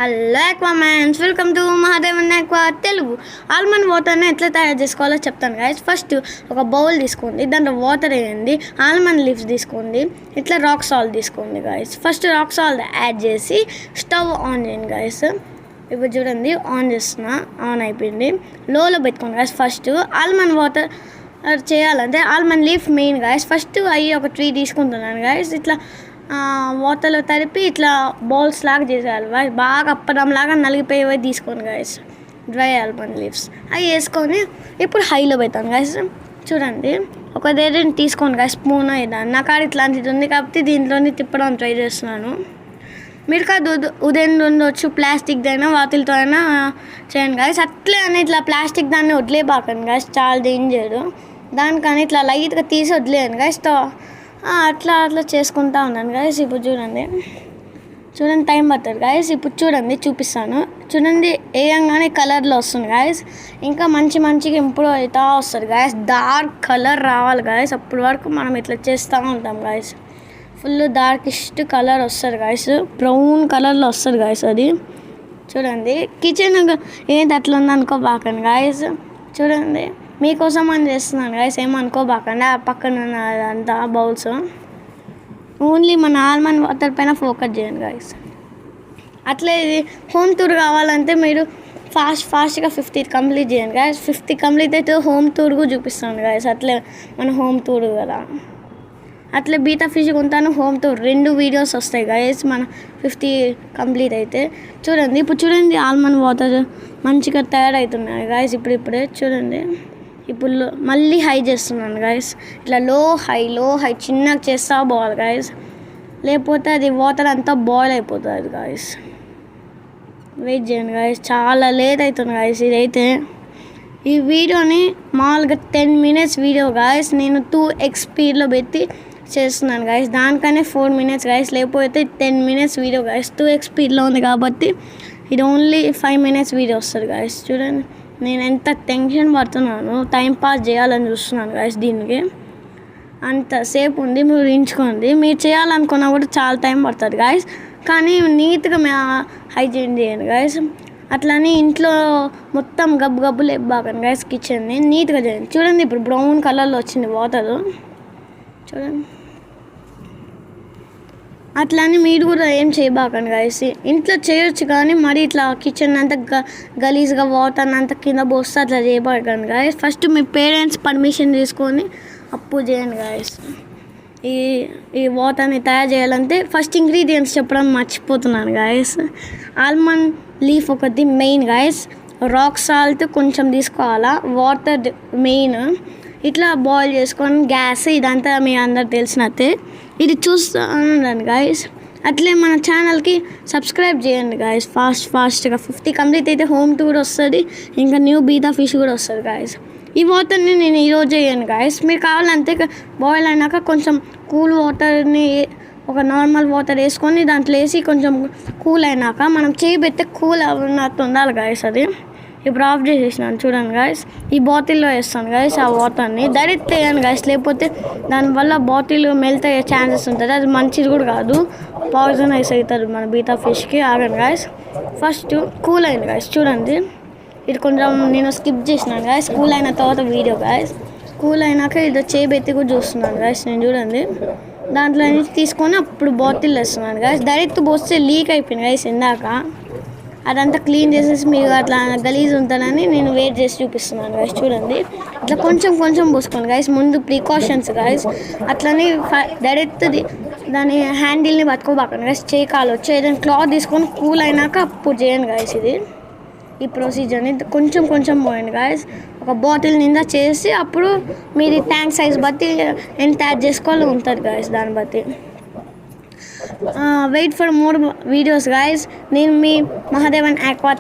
Hello aquamans, welcome to Mahadevan aqua Telugu. Almond వాటర్ని ఎట్లా తయారు చేసుకోవాలో చెప్తాను గైస్. ఫస్ట్ ఒక బౌల్ తీసుకోండి, దాంట్లో వాటర్ వేయండి, ఆల్మండ్ లీవ్స్ తీసుకోండి, ఇట్లా రాక్ సాల్ట్ తీసుకోండి guys. First rock salt add చేసి స్టవ్ ఆన్ చేయండి గైస్. ఇప్పుడు చూడండి, ఆన్ చేస్తున్నా, ఆన్ అయిపోయింది. లోలో పెట్టుకోండి గైస్. ఫస్ట్ ఆల్మండ్ వాటర్ చేయాలంటే almond leaf main guys. First అవి ఒక 3 తీసుకుంటున్నాను గైస్. ఇట్లా వాటర్లో తడిపి ఇట్లా బౌల్స్ లాగా చేసేయాలి గాయస్. బాగా అప్పడంలాగా నలిగిపోయేవి తీసుకోండి గాయస్. డ్రై ఆల్మండ్ లీవ్స్ అవి వేసుకొని ఇప్పుడు హైలో పెడతాను గాయస్. చూడండి, ఒక దేని తీసుకోండి గాయస్, స్పూన్ ఏదన్నా. నా కాడ ఇట్లాంటిది ఉంది కాబట్టి దీంట్లోని తిప్పడం ట్రై చేస్తున్నాను. మీరు కాదు ఉదయం ఉండొచ్చు, ప్లాస్టిక్ అయినా వాటితో అయినా చేయండి గాయస్. అట్లే అని ఇట్లా ప్లాస్టిక్ దాన్ని వదిలేపాకండి గాయస్, చాలా డేంజర్. దానికని ఇట్లా లైట్గా తీసి వదిలేయండి గాయస్. అట్లా చేసుకుంటా ఉన్నాను గాయస్. ఇప్పుడు చూడండి టైం పడుతుంది గాయస్. ఇప్పుడు చూపిస్తాను. చూడండి, వేయంగానే కలర్లో వస్తుంది గాయస్. ఇంకా మంచిగా ఇంప్రూవ్ అవుతూ వస్తుంది గాయస్. డార్క్ కలర్ రావాలి గాయస్. అప్పటి వరకు మనం ఇట్లా చేస్తూ ఉంటాం గాయస్. ఫుల్ డార్కిస్ట్ కలర్ వస్తుంది గాయస్, బ్రౌన్ కలర్లో వస్తుంది గాయస్. అది చూడండి, కిచెన్ ఏంటి అట్లా ఉందనుకోబాకండి గాయస్. చూడండి, మీకోసం అని చేస్తున్నాను గాయస్, ఏమనుకోబాకండి. ఆ పక్కన అంతా బౌల్స్ ఓన్లీ మన ఆల్మండ్ వాటర్ పైన ఫోకస్ చేయండి గాయస్. అట్లే ఇది హోమ్ టూర్ కావాలంటే మీరు ఫాస్ట్గా 50 కంప్లీట్ చేయండి గాయస్. 50 కంప్లీట్ అయితే హోమ్ టూర్ కూడా చూపిస్తాను గాయస్. అట్లే మన హోమ్ టూర్ కదా, అట్లే బీటా ఫిష్ కొంటాను హోమ్ టూర్ 2 వీడియోస్ వస్తాయి గాయస్ మన 50 కంప్లీట్ అయితే. ఇప్పుడు చూడండి ఆల్మండ్ వాటర్ మంచిగా తయారవుతున్నాయి గాయస్. ఇప్పుడే చూడండి. ఇప్పుడు మళ్ళీ హై చేస్తున్నాను గాయస్. ఇట్లా లో హై చిన్నగా చేస్తా పోవాలి గాయస్, లేకపోతే అది వాటర్ అంతా బాయిల్ అయిపోతుంది గాయస్. వెయిట్ చేయండి గాయస్, చాలా లేట్ అవుతుంది గాయస్. ఇదైతే ఈ వీడియోని మామూలుగా 10 minutes వీడియో గాయస్, నేను 2x స్పీడ్లో పెట్టి చేస్తున్నాను గాయస్. దానికనే 4 minutes గాయస్, లేకపోతే 10 minutes వీడియో గాయస్. 2x స్పీడ్లో ఉంది కాబట్టి ఇది ఓన్లీ 5 minutes వీడియో వస్తుంది గాయస్. చూడండి, నేను ఎంత టెన్షన్ పడుతున్నాను, టైం పాస్ చేయాలని చూస్తున్నాను గాయస్. దీనికి అంతసేపు ఉంది, మీరు ఊహించుకోండి. మీరు చేయాలనుకున్నా కూడా చాలా టైం పడుతుంది గాయస్. కానీ నీట్గా హైజీన్ చేయండి గాయస్. అట్లని ఇంట్లో మొత్తం గబ్బు లేపాకండి గాయస్. కిచెన్ని నీట్గా చేయండి. చూడండి, ఇప్పుడు బ్రౌన్ కలర్లో వచ్చింది వాటర్. చూడండి, అట్లని మీరు కూడా ఏం చేయబాకండి గాయస్. ఇంట్లో చేయొచ్చు కానీ మరి ఇట్లా కిచెన్ అంతా గలీజ్గా వాటర్ అంతా కింద పోస్తే అట్లా చేయబాకండి గాయస్. ఫస్ట్ మీ పేరెంట్స్ పర్మిషన్ తీసుకొని అప్పుడు చేయండి గాయస్. ఈ వాటర్ని తయారు చేయాలంటే ఫస్ట్ ఇంగ్రీడియంట్స్ చెప్పడం మర్చిపోతున్నాను గాయస్. ఆల్మండ్ లీఫ్ ఒకటి మెయిన్ గాయస్. రాక్ సాల్ట్ కొంచెం తీసుకోవాలా, వాటర్ మెయిన్. ఇట్లా బాయిల్ చేసుకొని గ్యాస్, ఇదంతా మీ అందరు తెలిసినట్టే. ఇది చూస్తాను గాయస్. అట్లే మన ఛానల్కి సబ్స్క్రైబ్ చేయండి గాయస్. ఫాస్ట్గా 50 కంప్లీట్ అయితే హోమ్ టూర్ వస్తుంది, ఇంకా న్యూ బీటా ఫిష్ కూడా వస్తుంది గాయస్. ఈ వాటర్ని నేను ఈరోజు చేయను గాయస్. మీరు కావాలంటే బాయిల్ అయినాక కొంచెం కూల్ వాటర్ని, ఒక నార్మల్ వాటర్ వేసుకొని దాంట్లో వేసి కొంచెం కూల్ అయినాక మనం చేయబెడితే కూల్ అన్నట్టు ఉండాలి గాయస్. అది ఇప్పుడు ఆఫ్ చేసేసినాను. చూడండి గాయస్, ఈ బాటిల్లో వేస్తాను గాయస్. ఆ వాటర్ని డైరెక్ట్ వేయను గాయస్, లేకపోతే దానివల్ల బాటిల్ మెల్ట్ అయ్యే ఛాన్సెస్ ఉంటుంది. అది మంచిది కూడా కాదు, పాయిజనైజ్ అవుతుంది మన బీటా ఫిష్కి. ఆగండి గాయస్. ఫస్ట్ కూల్ అయింది గాయస్. చూడండి, ఇది కొంచెం నేను స్కిప్ చేసినాను గాయస్. కూల్ అయిన తర్వాత వీడియో గాయస్. కూల్ అయినాక ఇది చేయబెట్టి కూడా చూస్తున్నాను గాయస్. నేను చూడండి, దాంట్లో తీసుకొని అప్పుడు బాటిల్ వేస్తున్నాను గాయస్. డైరెక్ట్ పోస్తే లీక్ అయిపోయింది గాయస్. ఇందాక అదంతా క్లీన్ చేసేసి మీకు అట్లా గలీజ్ ఉంటుందని నేను వెయిట్ చేసి చూపిస్తున్నాను గాయస్. చూడండి, ఇట్లా కొంచెం పోసుకోండి గాయస్. ముందు ప్రికాషన్స్ గాయస్. అట్లని డైరెక్ట్ దాని హ్యాండిల్ని పట్టుకోబాకండి గాయస్. కాలు వచ్చి ఏదైనా క్లాత్ తీసుకొని కూల్ అయినాక అప్పుడు చేయండి గాయస్. ఈ ప్రొసీజర్ని కొంచెం పోయండి గాయస్. ఒక బాటిల్ నిండా చేసి అప్పుడు మీరు ట్యాంక్ సైజ్ బట్టి ఎంత యాడ్ చేసుకోవాలో ఉంటుంది గాయస్. దాన్ని బట్టి wait for more videos guys. నేను మీ మహాదేవన్ ఆక్వా